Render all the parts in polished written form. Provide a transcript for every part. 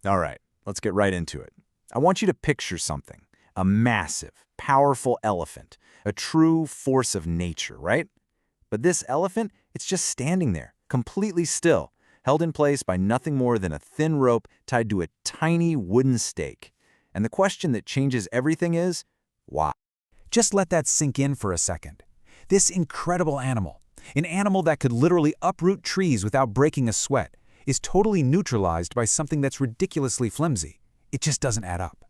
All right, let's get right into it. I want you to picture something. A massive, powerful elephant. A true force of nature, right? But this elephant, it's just standing there, completely still, held in place by nothing more than a thin rope tied to a tiny wooden stake. And the question that changes everything is, why? Just let that sink in for a second. This incredible animal, an animal that could literally uproot trees without breaking a sweat, is totally neutralized by something that's ridiculously flimsy. It just doesn't add up.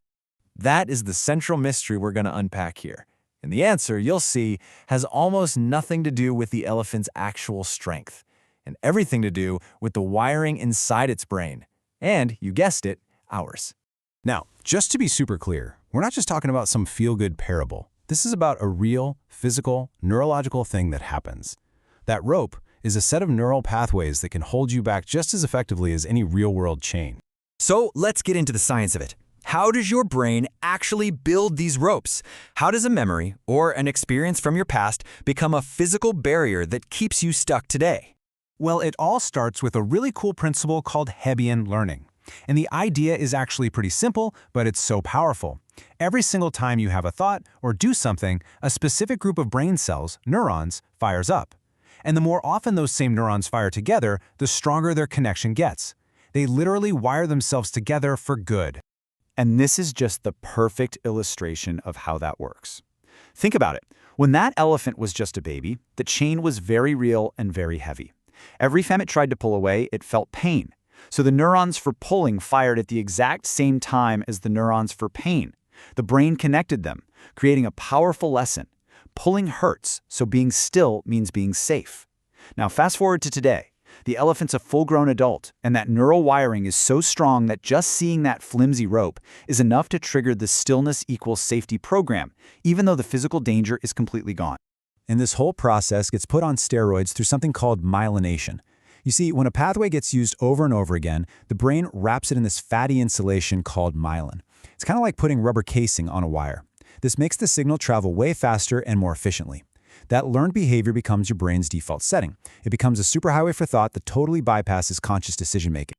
That is the central mystery we're going to unpack here. And the answer, you'll see, has almost nothing to do with the elephant's actual strength, and everything to do with the wiring inside its brain. And, you guessed it, ours. Now, just to be super clear, we're not just talking about some feel-good parable. This is about a real, physical, neurological thing that happens. That rope is a set of neural pathways that can hold you back just as effectively as any real-world chain. So let's get into the science of it. How does your brain actually build these ropes? How does a memory or an experience from your past become a physical barrier that keeps you stuck today? Well, it all starts with a really cool principle called Hebbian learning. And the idea is actually pretty simple, but it's so powerful. Every single time you have a thought or do something, a specific group of brain cells, neurons, fires up. And the more often those same neurons fire together, the stronger their connection gets. They literally wire themselves together for good. And this is just the perfect illustration of how that works. Think about it. When that elephant was just a baby, the chain was very real and very heavy. Every time it tried to pull away, it felt pain. So the neurons for pulling fired at the exact same time as the neurons for pain. The brain connected them, creating a powerful lesson. Pulling hurts, so being still means being safe. Now fast forward to today. The elephant's a full-grown adult, and that neural wiring is so strong that just seeing that flimsy rope is enough to trigger the stillness equals safety program, even though the physical danger is completely gone. And this whole process gets put on steroids through something called myelination. You see, when a pathway gets used over and over again, the brain wraps it in this fatty insulation called myelin. It's kind of like putting rubber casing on a wire. This makes the signal travel way faster and more efficiently. That learned behavior becomes your brain's default setting. It becomes a superhighway for thought that totally bypasses conscious decision-making.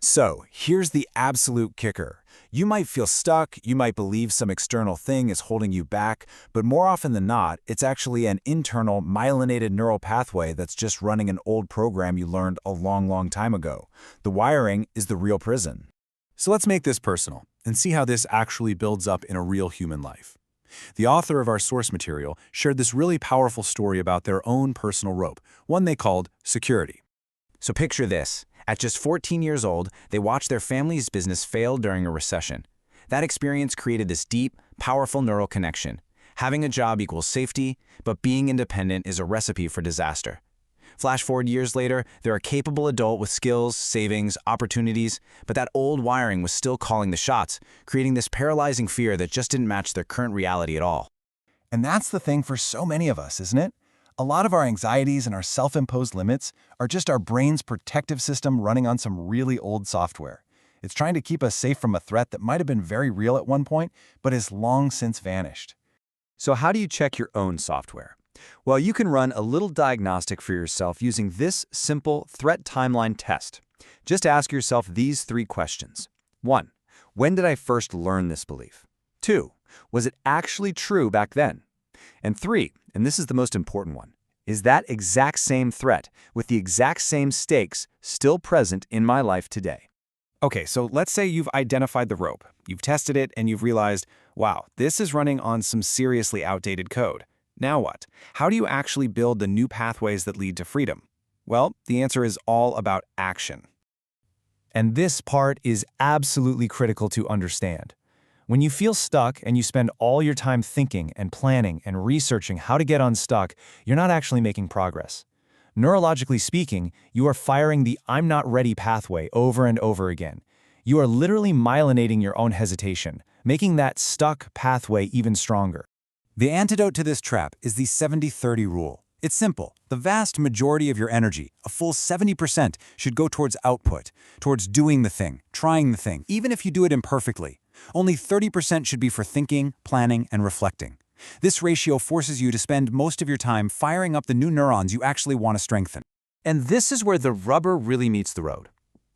So, here's the absolute kicker. You might feel stuck, you might believe some external thing is holding you back, but more often than not, it's actually an internal myelinated neural pathway that's just running an old program you learned a long time ago. The wiring is the real prison. So let's make this personal and see how this actually builds up in a real human life. The author of our source material shared this really powerful story about their own personal rope, one they called security. So picture this. At just 14 years old, they watched their family's business fail during a recession. That experience created this deep, powerful neural connection. Having a job equals safety, but being independent is a recipe for disaster. Flash forward years later, they're a capable adult with skills, savings, opportunities, but that old wiring was still calling the shots, creating this paralyzing fear that just didn't match their current reality at all. And that's the thing for so many of us, isn't it? A lot of our anxieties and our self-imposed limits are just our brain's protective system running on some really old software. It's trying to keep us safe from a threat that might have been very real at one point, but has long since vanished. So how do you check your own software? Well, you can run a little diagnostic for yourself using this simple threat timeline test. Just ask yourself these 3 questions. 1. When did I first learn this belief? 2. Was it actually true back then? And 3, and this is the most important one, is that exact same threat with the exact same stakes still present in my life today? Okay, so let's say you've identified the rope, you've tested it, and you've realized, wow, this is running on some seriously outdated code. Now what? How do you actually build the new pathways that lead to freedom? Well, the answer is all about action. And this part is absolutely critical to understand. When you feel stuck and you spend all your time thinking and planning and researching how to get unstuck, you're not actually making progress. Neurologically speaking, you are firing the I'm not ready pathway over and over again. You are literally myelinating your own hesitation, making that stuck pathway even stronger. The antidote to this trap is the 70-30 rule. It's simple. The vast majority of your energy, a full 70%, should go towards output, towards doing the thing, trying the thing, even if you do it imperfectly. Only 30% should be for thinking, planning, and reflecting. This ratio forces you to spend most of your time firing up the new neurons you actually want to strengthen. And this is where the rubber really meets the road.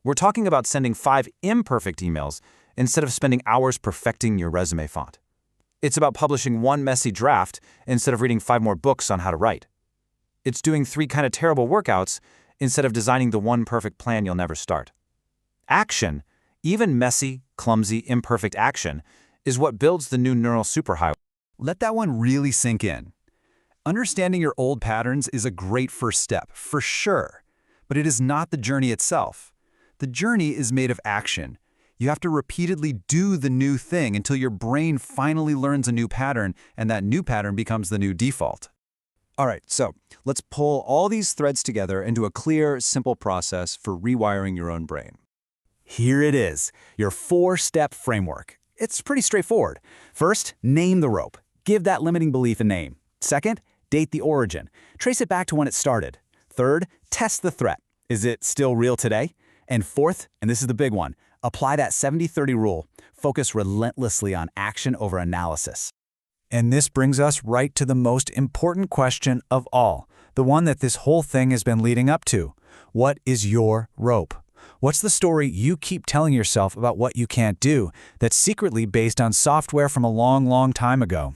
We're talking about sending 5 imperfect emails instead of spending hours perfecting your resume font. It's about publishing 1 messy draft instead of reading 5 more books on how to write. It's doing 3 kind of terrible workouts instead of designing the 1 perfect plan you'll never start. Action, even messy, clumsy, imperfect action, is what builds the new neural superhighway. Let that one really sink in. Understanding your old patterns is a great first step, for sure. But it is not the journey itself. The journey is made of action. You have to repeatedly do the new thing until your brain finally learns a new pattern, and that new pattern becomes the new default. All right, so let's pull all these threads together into a clear, simple process for rewiring your own brain. Here it is, your 4-step framework. It's pretty straightforward. First, name the rope. Give that limiting belief a name. Second, date the origin. Trace it back to when it started. Third, test the threat. Is it still real today? And fourth, and this is the big one, apply that 70-30 rule. Focus relentlessly on action over analysis. And this brings us right to the most important question of all, the one that this whole thing has been leading up to. What is your rope? What's the story you keep telling yourself about what you can't do that's secretly based on software from a long, long time ago?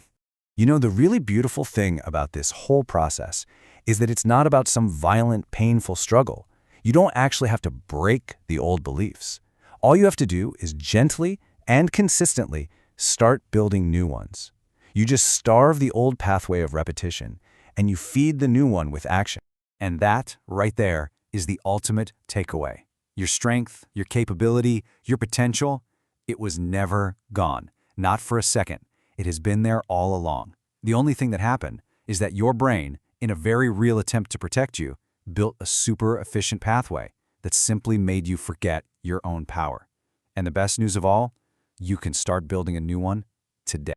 You know, the really beautiful thing about this whole process is that it's not about some violent, painful struggle. You don't actually have to break the old beliefs. All you have to do is gently and consistently start building new ones. You just starve the old pathway of repetition, and you feed the new one with action. And that, right there, is the ultimate takeaway. Your strength, your capability, your potential, it was never gone. Not for a second. It has been there all along. The only thing that happened is that your brain, in a very real attempt to protect you, built a super efficient pathway that simply made you forget your own power. And the best news of all, you can start building a new one today.